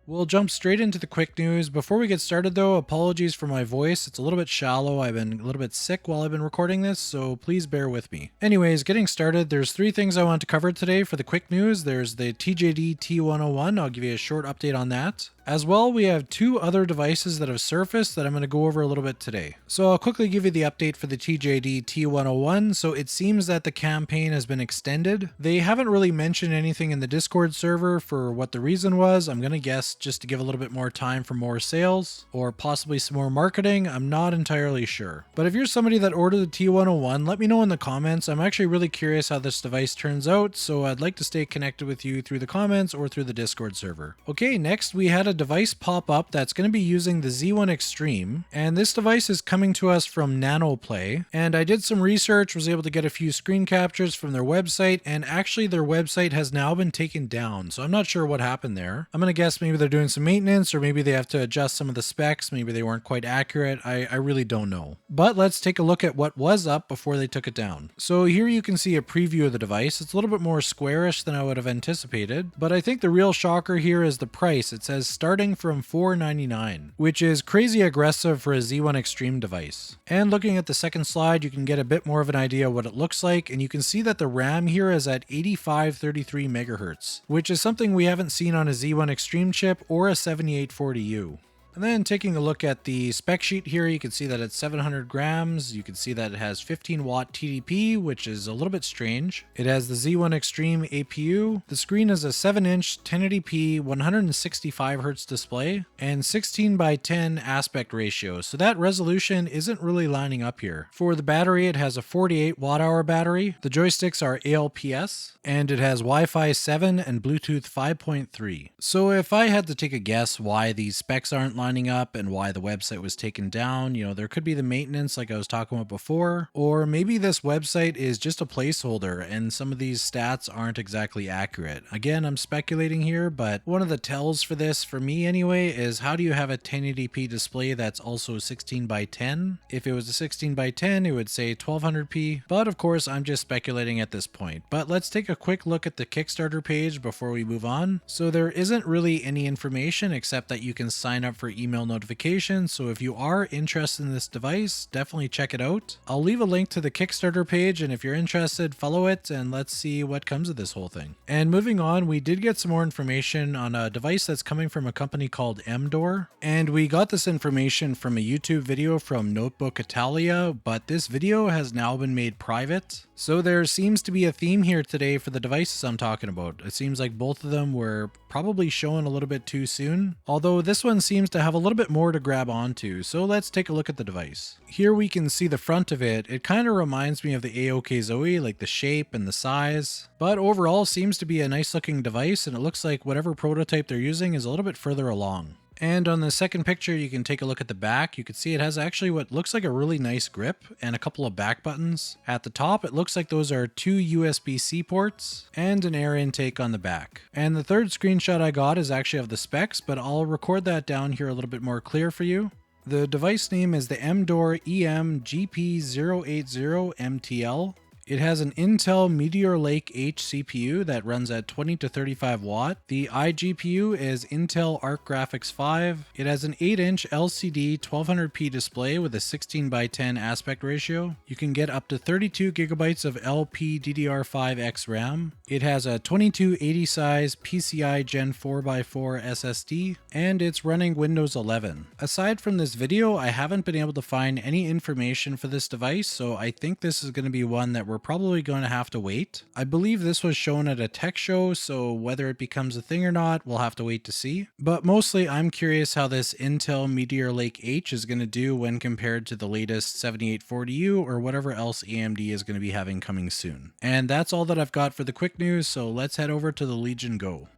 We'll jump straight into the quick news. Before we get started though, apologies for my voice. It's a little bit shallow. I've been a little bit sick while I've been recording this, so please bear with me. Anyways, getting started, there's three things I want to cover today for the quick news. There's the TJD T101. I'll give you a short update on that. As well, we have two other devices that have surfaced that I'm going to go over a little bit today. So I'll quickly give you the update for the TJD T101. So it seems that the campaign has been extended. They haven't really mentioned anything in the Discord server for what the reason was. I'm going to guess just to give a little bit more time for more sales or possibly some more marketing. I'm not entirely sure. But if you're somebody that ordered the T101, let me know in the comments. I'm actually really curious how this device turns out, so I'd like to stay connected with you through the comments or through the Discord server. Okay, next we had a device pop up that's going to be using the Z1 Extreme, and this device is coming to us from Nano-play, and I did some research, was able to get a few screen captures from their website, and actually their website has now been taken down, so I'm not sure what happened there. I'm going to guess maybe they're doing some maintenance, or maybe they have to adjust some of the specs, maybe they weren't quite accurate, I really don't know. But let's take a look at what was up before they took it down. So here you can see a preview of the device. It's a little bit more squarish than I would have anticipated, but I think the real shocker here is the price. It says starting from $499, which is crazy aggressive for a Z1 Extreme device. And looking at the second slide, you can get a bit more of an idea of what it looks like, and you can see that the RAM here is at 8533 megahertz, which is something we haven't seen on a Z1 Extreme chip or a 7840U. And then taking a look at the spec sheet here, you can see that it's 700 grams. You can see that it has 15 watt TDP, which is a little bit strange. It has the Z1 Extreme APU. The screen is a 7-inch 1080p 165 Hz display and 16 by 10 aspect ratio. So that resolution isn't really lining up here. For the battery, it has a 48 watt hour battery. The joysticks are ALPS and it has Wi-Fi 7 and Bluetooth 5.3. So if I had to take a guess why these specs aren't lining up and why the website was taken down, you know, there could be the maintenance like I was talking about before, or maybe this website is just a placeholder and some of these stats aren't exactly accurate. Again, I'm speculating here, but one of the tells for this, for me anyway, is how do you have a 1080p display that's also 16 by 10? If it was a 16 by 10, it would say 1200p, but of course I'm just speculating at this point. But let's take a quick look at the Kickstarter page before we move on. So there isn't really any information except that you can sign up for email notifications, so if you are interested in this device, definitely check it out. I'll leave a link to the Kickstarter page, and if you're interested, follow it and let's see what comes of this whole thing. And moving on, we did get some more information on a device that's coming from a company called Meteor, and we got this information from a YouTube video from Notebook Italia, but this video has now been made private. So there seems to be a theme here today for the devices I'm talking about. It seems like both of them were probably shown a little bit too soon, although this one seems to have a little bit more to grab onto, so let's take a look at the device. Here we can see the front of it. It kind of reminds me of the AOKZOE, like the shape and the size, but overall seems to be a nice looking device, and it looks like whatever prototype they're using is a little bit further along. And on the second picture, you can take a look at the back. You can see it has actually what looks like a really nice grip and a couple of back buttons. At the top, it looks like those are two USB-C ports and an air intake on the back. And the third screenshot I got is actually of the specs, but I'll record that down here a little bit more clear for you. The device name is the Meteor EM GP080MTL. It has an Intel Meteor Lake H CPU that runs at 20 to 35 watt. The iGPU is Intel Arc Graphics 5. It has an 8-inch LCD 1200p display with a 16 by 10 aspect ratio. You can get up to 32 gigabytes of LPDDR5X RAM. It has a 2280 size PCI Gen 4x4 SSD, and it's running Windows 11. Aside from this video, I haven't been able to find any information for this device, so I think this is going to be one that we're probably going to have to wait. I believe this was shown at a tech show, so whether it becomes a thing or not, we'll have to wait to see. But mostly I'm curious how this Intel Meteor Lake H is going to do when compared to the latest 7840U or whatever else AMD is going to be having coming soon. And that's all that I've got for the quick news, so let's head over to the Legion Go.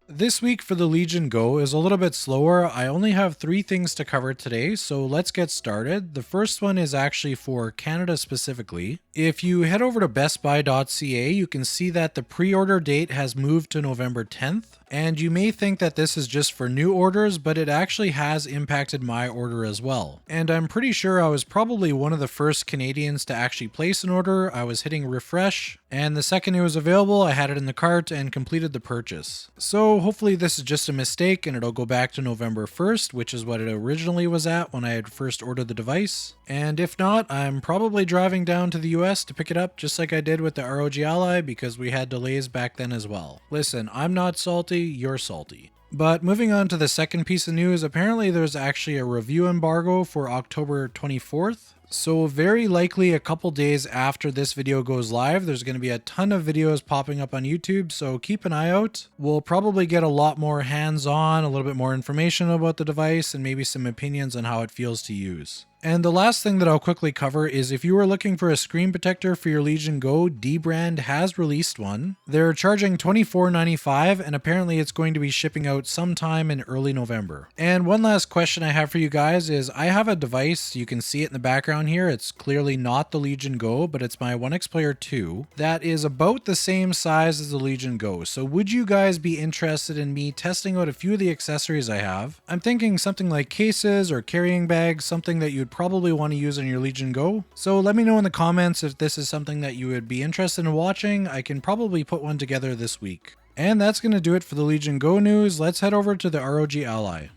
This week for the Legion Go is a little bit slower. I only have 3 things to cover today, so let's get started. The first one is actually for Canada specifically. If you head over to bestbuy.ca, you can see that the pre-order date has moved to November 10th. And you may think that this is just for new orders, but it actually has impacted my order as well. And I'm pretty sure I was probably one of the first Canadians to actually place an order. I was hitting refresh, and the second it was available, I had it in the cart and completed the purchase. So hopefully this is just a mistake and it'll go back to November 1st, which is what it originally was at when I had first ordered the device. And if not, I'm probably driving down to the US to pick it up just like I did with the ROG Ally because we had delays back then as well. Listen, I'm not salty, you're salty. But moving on to the second piece of news, apparently there's actually a review embargo for October 24th. So very likely a couple days after this video goes live, there's going to be a ton of videos popping up on YouTube, so keep an eye out. We'll probably get a lot more hands-on, a little bit more information about the device, and maybe some opinions on how it feels to use. And the last thing that I'll quickly cover is if you were looking for a screen protector for your Legion Go, Dbrand has released one. They're charging $24.95 and apparently it's going to be shipping out sometime in early November. And one last question I have for you guys is I have a device, you can see it in the background here, it's clearly not the Legion Go, but it's my OneXPlayer 2 that is about the same size as the Legion Go. So would you guys be interested in me testing out a few of the accessories I have? I'm thinking something like cases or carrying bags, something that you'd probably want to use on your Legion Go. So let me know in the comments if this is something that you would be interested in watching. I can probably put one together this week. And that's going to do it for the Legion Go news. Let's head over to the ROG Ally.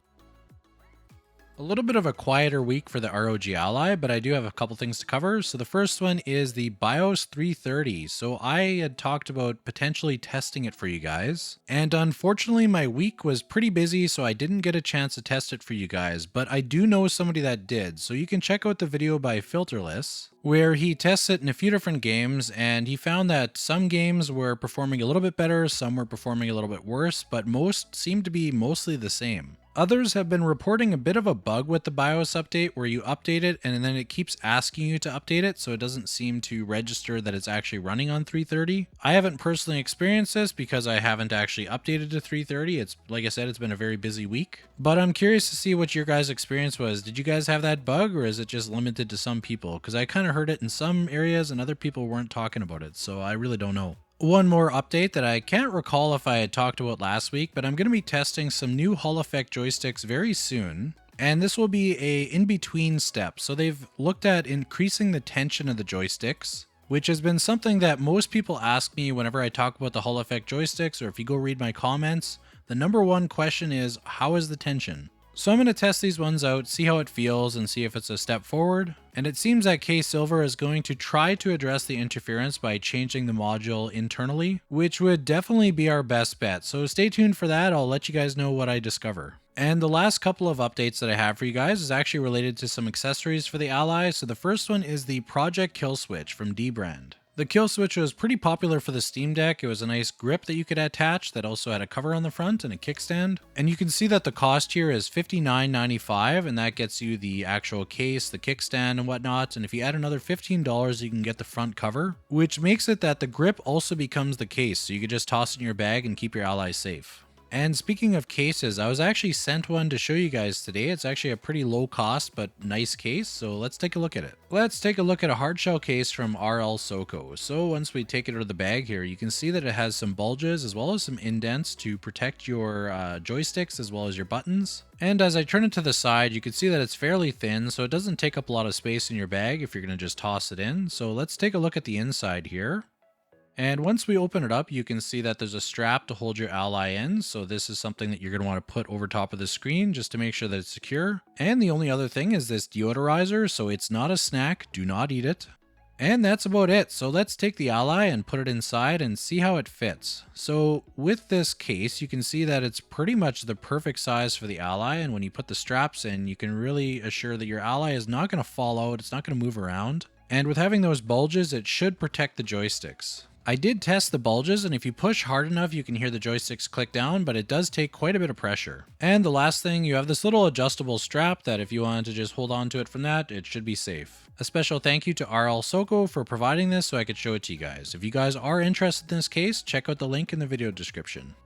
A little bit of a quieter week for the ROG Ally, but I do have a couple things to cover. So the first one is the BIOS 330. So I had talked about potentially testing it for you guys. And unfortunately, my week was pretty busy, so I didn't get a chance to test it for you guys. But I do know somebody that did. So you can check out the video by Filterless, where he tests it in a few different games, and he found that some games were performing a little bit better, some were performing a little bit worse, but most seemed to be mostly the same. Others have been reporting a bit of a bug with the BIOS update where you update it and then it keeps asking you to update it, so it doesn't seem to register that it's actually running on 330. I haven't personally experienced this because I haven't actually updated to 330. It's, like I said, it's been a very busy week. But I'm curious to see what your guys' experience was. Did you guys have that bug or is it just limited to some people? Because I kind of heard it in some areas and other people weren't talking about it, so I really don't know. One more update that I can't recall if I had talked about last week, but I'm going to be testing some new Hall Effect joysticks very soon. And this will be a in-between step. So they've looked at increasing the tension of the joysticks, which has been something that most people ask me whenever I talk about the Hall Effect joysticks, or if you go read my comments. The number one question is, how is the tension? So I'm going to test these ones out, see how it feels, and see if it's a step forward. And it seems that K-Silver is going to try to address the interference by changing the module internally, which would definitely be our best bet. So stay tuned for that. I'll let you guys know what I discover. And the last couple of updates that I have for you guys is actually related to some accessories for the Ally. So the first one is the Project Killswitch from Dbrand. The Killswitch was pretty popular for the Steam Deck. It was a nice grip that you could attach that also had a cover on the front and a kickstand. And you can see that the cost here is $59.95, and that gets you the actual case, the kickstand and whatnot. And if you add another $15, you can get the front cover, which makes it that the grip also becomes the case. So you could just toss it in your bag and keep your Ally safe. And speaking of cases, I was actually sent one to show you guys today. It's actually a pretty low cost but nice case, so let's take a look at it. Let's take a look at a hardshell case from RLSOCO. So once we take it out of the bag here, you can see that it has some bulges as well as some indents to protect your joysticks as well as your buttons. And as I turn it to the side, you can see that it's fairly thin, so it doesn't take up a lot of space in your bag if you're going to just toss it in. So let's take a look at the inside here. And once we open it up, you can see that there's a strap to hold your Ally in. So this is something that you're going to want to put over top of the screen just to make sure that it's secure. And the only other thing is this deodorizer. So it's not a snack. Do not eat it. And that's about it. So let's take the Ally and put it inside and see how it fits. So with this case, you can see that it's pretty much the perfect size for the Ally. And when you put the straps in, you can really assure that your Ally is not going to fall out. It's not going to move around. And with having those bulges, it should protect the joysticks. I did test the bulges, and if you push hard enough, you can hear the joysticks click down, but it does take quite a bit of pressure. And the last thing, you have this little adjustable strap that if you wanted to just hold on to it from that, it should be safe. A special thank you to RLSOCO for providing this so I could show it to you guys. If you guys are interested in this case, check out the link in the video description.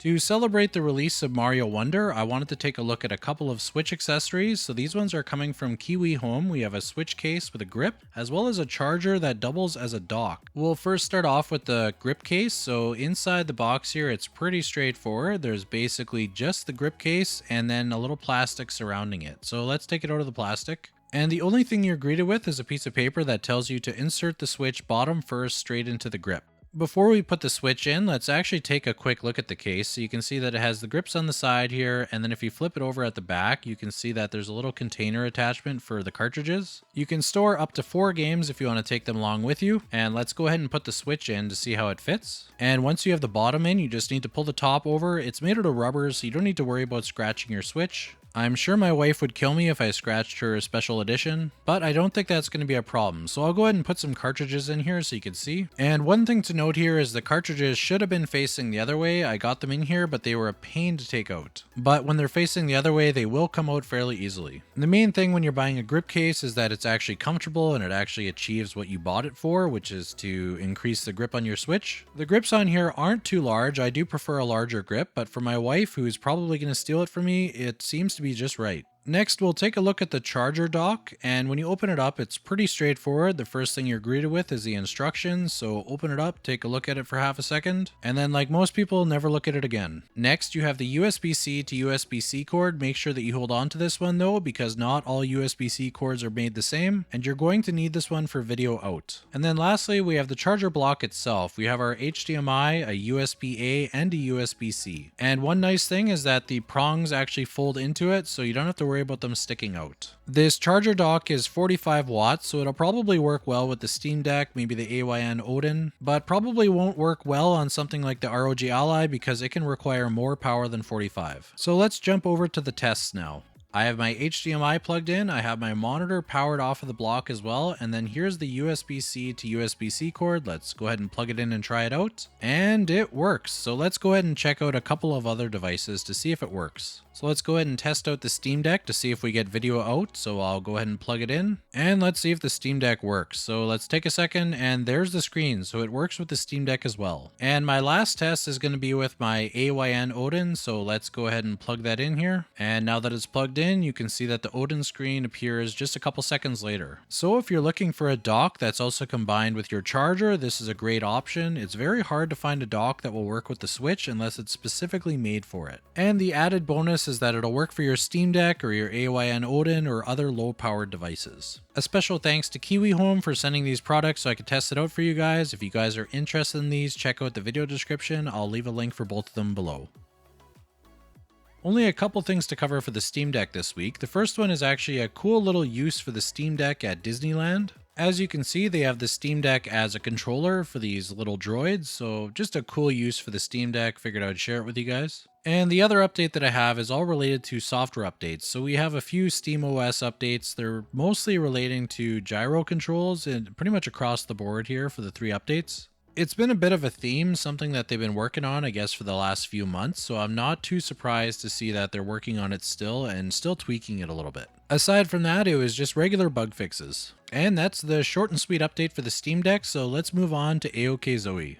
To celebrate the release of Mario Wonder, I wanted to take a look at a couple of Switch accessories. So these ones are coming from Kiwihome. We have a Switch case with a grip, as well as a charger that doubles as a dock. We'll first start off with the grip case. So inside the box here, it's pretty straightforward. There's basically just the grip case and then a little plastic surrounding it. So let's take it out of the plastic. And the only thing you're greeted with is a piece of paper that tells you to insert the Switch bottom first straight into the grip. Before we put the Switch in, let's actually take a quick look at the case. So you can see that it has the grips on the side here, and then if you flip it over at the back, you can see that there's a little container attachment for the cartridges. You can store up to 4 games if you want to take them along with you, and let's go ahead and put the Switch in to see how it fits. And once you have the bottom in, you just need to pull the top over. It's made out of rubber, so you don't need to worry about scratching your Switch. I'm sure my wife would kill me if I scratched her special edition, but I don't think that's going to be a problem. So I'll go ahead and put some cartridges in here so you can see. And one thing to note here is the cartridges should have been facing the other way. I got them in here, but they were a pain to take out. But when they're facing the other way, they will come out fairly easily. And the main thing when you're buying a grip case is that it's actually comfortable and it actually achieves what you bought it for, which is to increase the grip on your Switch. The grips on here aren't too large. I do prefer a larger grip, but for my wife, who's probably going to steal it from me, it seems to be just right. Next, we'll take a look at the charger dock, and when you open it up, it's pretty straightforward. The first thing you're greeted with is the instructions, so open it up, take a look at it for half a second, and then like most people, never look at it again. Next, you have the USB-C to USB-C cord. Make sure that you hold on to this one though, because not all USB-C cords are made the same, and you're going to need this one for video out. And then lastly, we have the charger block itself. We have our HDMI, a USB-A, and a USB-C. And one nice thing is that the prongs actually fold into it, so you don't have to worry about them sticking out. This charger dock is 45 watts, so it'll probably work well with the Steam Deck, maybe the AYN Odin, but probably won't work well on something like the ROG Ally because it can require more power than 45. So let's jump over to the tests now. I have my HDMI plugged in, I have my monitor powered off of the block as well, and then here's the USB-C to USB-C cord. Let's go ahead and plug it in and try it out. And it works. So let's go ahead and check out a couple of other devices to see if it works. So let's go ahead and test out the Steam Deck to see if we get video out. So I'll go ahead and plug it in and let's see if the Steam Deck works. So let's take a second and there's the screen. So it works with the Steam Deck as well. And my last test is going to be with my AYN Odin. So let's go ahead and plug that in here. And now that it's plugged in, you can see that the Odin screen appears just a couple seconds later. So if you're looking for a dock that's also combined with your charger, this is a great option. It's very hard to find a dock that will work with the Switch unless it's specifically made for it. And the added bonus is that it'll work for your Steam Deck or your AYN Odin or other low-powered devices. A special thanks to Kiwihome for sending these products so I could test it out for you guys. If you guys are interested in these, check out the video description. I'll leave a link for both of them below. Only a couple things to cover for the Steam Deck this week. The first one is actually a cool little use for the Steam Deck at Disneyland. As you can see, they have the Steam Deck as a controller for these little droids, so just a cool use for the Steam Deck. Figured I would share it with you guys. And the other update that I have is all related to software updates. So we have a few SteamOS updates. They're mostly relating to gyro controls and pretty much across the board here for the 3 updates. It's been a bit of a theme, something that they've been working on, I guess, for the last few months, so I'm not too surprised to see that they're working on it still and still tweaking it a little bit. Aside from that, it was just regular bug fixes. And that's the short and sweet update for the Steam Deck, so let's move on to AOKZOE.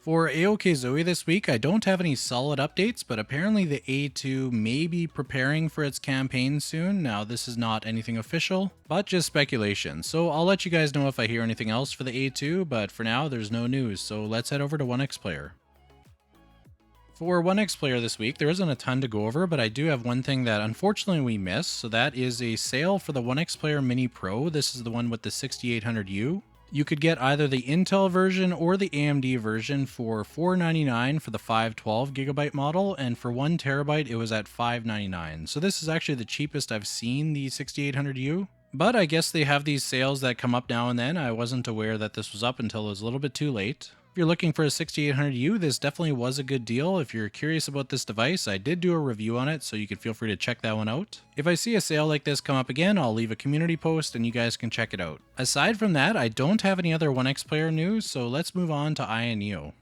For AOKZOE this week, I don't have any solid updates, but apparently the A2 may be preparing for its campaign soon. Now, this is not anything official, but just speculation. So I'll let you guys know if I hear anything else for the A2, but for now, there's no news. So let's head over to OneXPlayer. For OneXPlayer this week, there isn't a ton to go over, but I do have one thing that unfortunately we missed. So that is a sale for the OneXPlayer Mini Pro. This is the one with the 6800U. You could get either the Intel version or the AMD version for $499 for the 512GB model, and for 1TB it was at $599. So this is actually the cheapest I've seen the 6800U. But I guess they have these sales that come up now and then. I wasn't aware that this was up until it was a little bit too late. If you're looking for a 6800U, this definitely was a good deal. If you're curious about this device, I did do a review on it, so you can feel free to check that one out. If I see a sale like this come up again, I'll leave a community post and you guys can check it out. Aside from that, I don't have any other OneXPlayer news, so let's move on to AYANEO.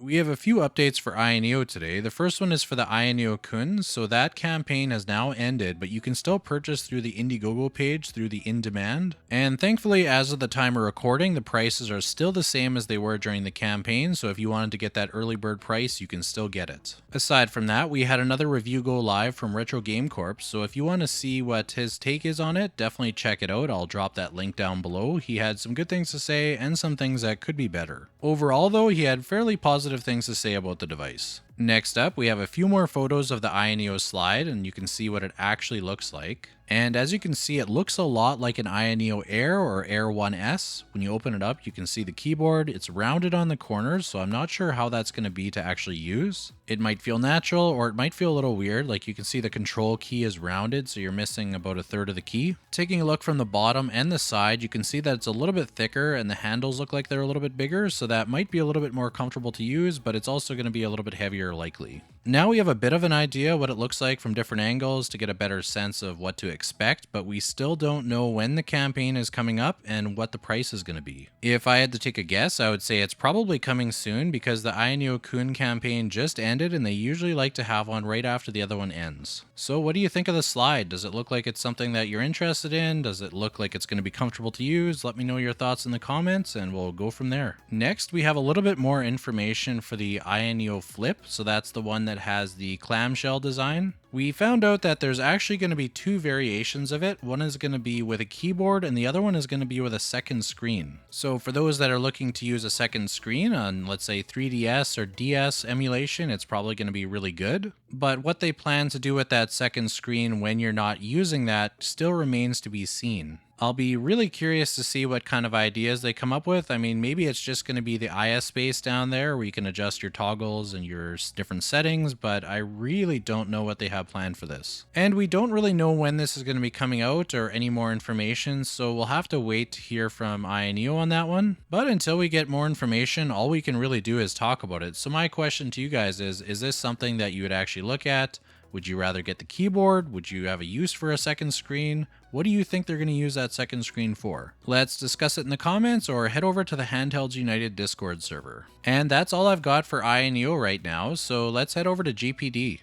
We have a few updates for AYANEO today. The first one is for the AYANEO Kun, so that campaign has now ended, but you can still purchase through the Indiegogo page through the in demand. And thankfully, as of the time of recording, the prices are still the same as they were during the campaign, so if you wanted to get that early bird price, you can still get it. Aside from that, we had another review go live from Retro Game Corp, so if you want to see what his take is on it, definitely check it out. I'll drop that link down below. He had some good things to say and some things that could be better. Overall though, he had fairly positive things to say about the device. Next up, we have a few more photos of the AYANEO slide, and you can see what it actually looks like. And as you can see, it looks a lot like an AYANEO Air or Air 1S. When you open it up, you can see the keyboard. It's rounded on the corners, so I'm not sure how that's going to be to actually use. It might feel natural, or it might feel a little weird. Like you can see the control key is rounded, so you're missing about a third of the key. Taking a look from the bottom and the side, you can see that it's a little bit thicker and the handles look like they're a little bit bigger, so that might be a little bit more comfortable to use, but it's also going to be a little bit heavier likely. Now we have a bit of an idea what it looks like from different angles to get a better sense of what to expect, but we still don't know when the campaign is coming up and what the price is going to be. If I had to take a guess, I would say it's probably coming soon because the AYANEO Kun campaign just ended and they usually like to have one right after the other one ends. So what do you think of the slide? Does it look like it's something that you're interested in? Does it look like it's going to be comfortable to use? Let me know your thoughts in the comments and we'll go from there. Next, we have a little bit more information for the AYANEO Flip, so that's the one that has the clamshell design. We found out that there's actually going to be two variations of it. One is going to be with a keyboard and the other one is going to be with a second screen. So for those that are looking to use a second screen on, let's say, 3DS or DS emulation, it's probably going to be really good. But what they plan to do with that second screen when you're not using that still remains to be seen. I'll be really curious to see what kind of ideas they come up with. I mean, maybe it's just going to be the IS space down there where you can adjust your toggles and your different settings, but I really don't know what they have planned for this. And we don't really know when this is going to be coming out or any more information, so we'll have to wait to hear from AYANEO on that one. But until we get more information, all we can really do is talk about it. So my question to you guys is this something that you would actually look at? Would you rather get the keyboard? Would you have a use for a second screen? What do you think they're going to use that second screen for? Let's discuss it in the comments or head over to the Handhelds United Discord server. And that's all I've got for AYANEO right now, so let's head over to GPD.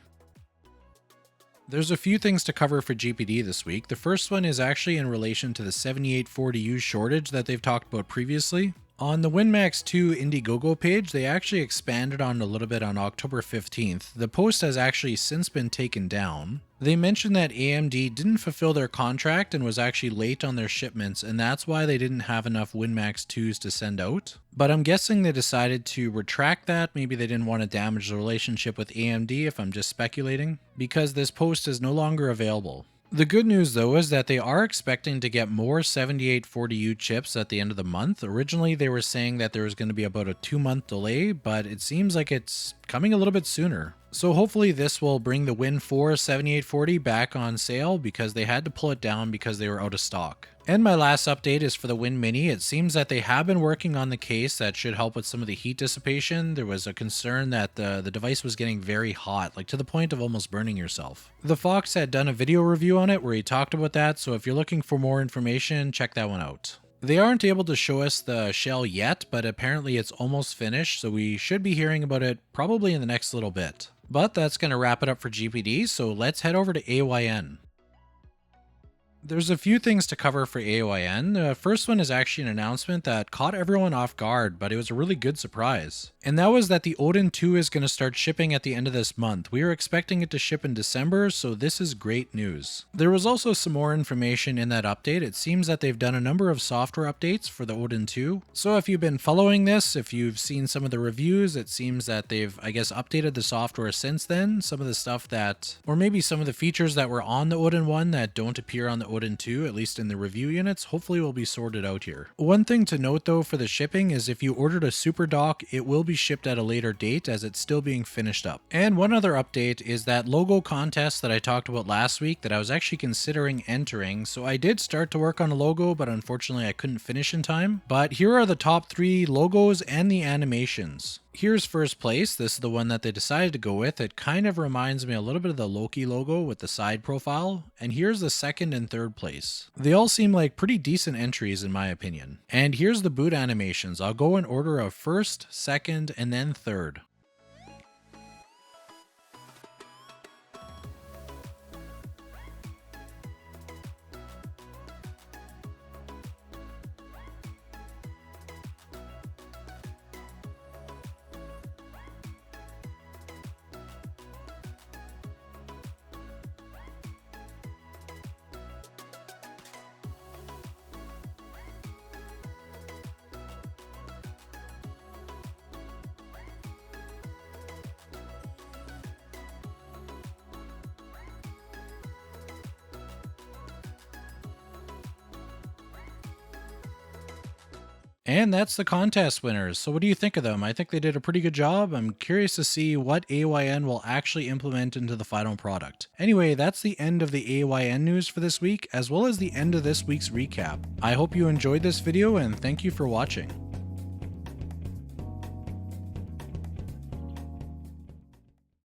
There's a few things to cover for GPD this week. The first one is actually in relation to the 7840U shortage that they've talked about previously. On the WinMax 2 Indiegogo page, they actually expanded on it a little bit on October 15th. The post has actually since been taken down. They mentioned that AMD didn't fulfill their contract and was actually late on their shipments, and that's why they didn't have enough WinMax 2s to send out. But I'm guessing they decided to retract that. Maybe they didn't want to damage the relationship with AMD, if I'm just speculating, because this post is no longer available. The good news though is that they are expecting to get more 7840U chips at the end of the month. Originally they were saying that there was going to be about a 2-month delay, but it seems like it's coming a little bit sooner. So hopefully this will bring the Win 4 7840 back on sale because they had to pull it down because they were out of stock. And my last update is for the Win Mini. It seems that they have been working on the case that should help with some of the heat dissipation. There was a concern that the device was getting very hot, like to the point of almost burning yourself. The Fox had done a video review on it where he talked about that, so if you're looking for more information, check that one out. They aren't able to show us the shell yet, but apparently it's almost finished, so we should be hearing about it probably in the next little bit. But that's going to wrap it up for GPD, so let's head over to AYN. There's a few things to cover for AYN. The first one is actually an announcement that caught everyone off guard, but it was a really good surprise. And that was that the Odin 2 is going to start shipping at the end of this month. We were expecting it to ship in December, so this is great news. There was also some more information in that update. It seems that they've done a number of software updates for the Odin 2. So if you've been following this, if you've seen some of the reviews, it seems that they've, I guess, updated the software since then. Some of the stuff that, or maybe some of the features that were on the Odin 1 that don't appear on the Odin 2, at least in the review units, hopefully will be sorted out here. One thing to note though for the shipping is if you ordered a super dock, it will be shipped at a later date as it's still being finished up. And one other update is that logo contest that I talked about last week that I was actually considering entering. So I did start to work on a logo, but unfortunately I couldn't finish in time. But here are the top 3 logos and the animations. Here's first place. This is the one that they decided to go with. It kind of reminds me a little bit of the Loki logo with the side profile. And here's the second and third place. They all seem like pretty decent entries in my opinion. And here's the boot animations. I'll go in order of first, second, and then third. And that's the contest winners. So what do you think of them? I think they did a pretty good job. I'm curious to see what AYN will actually implement into the final product. Anyway, that's the end of the AYN news for this week, as well as the end of this week's recap. I hope you enjoyed this video and thank you for watching.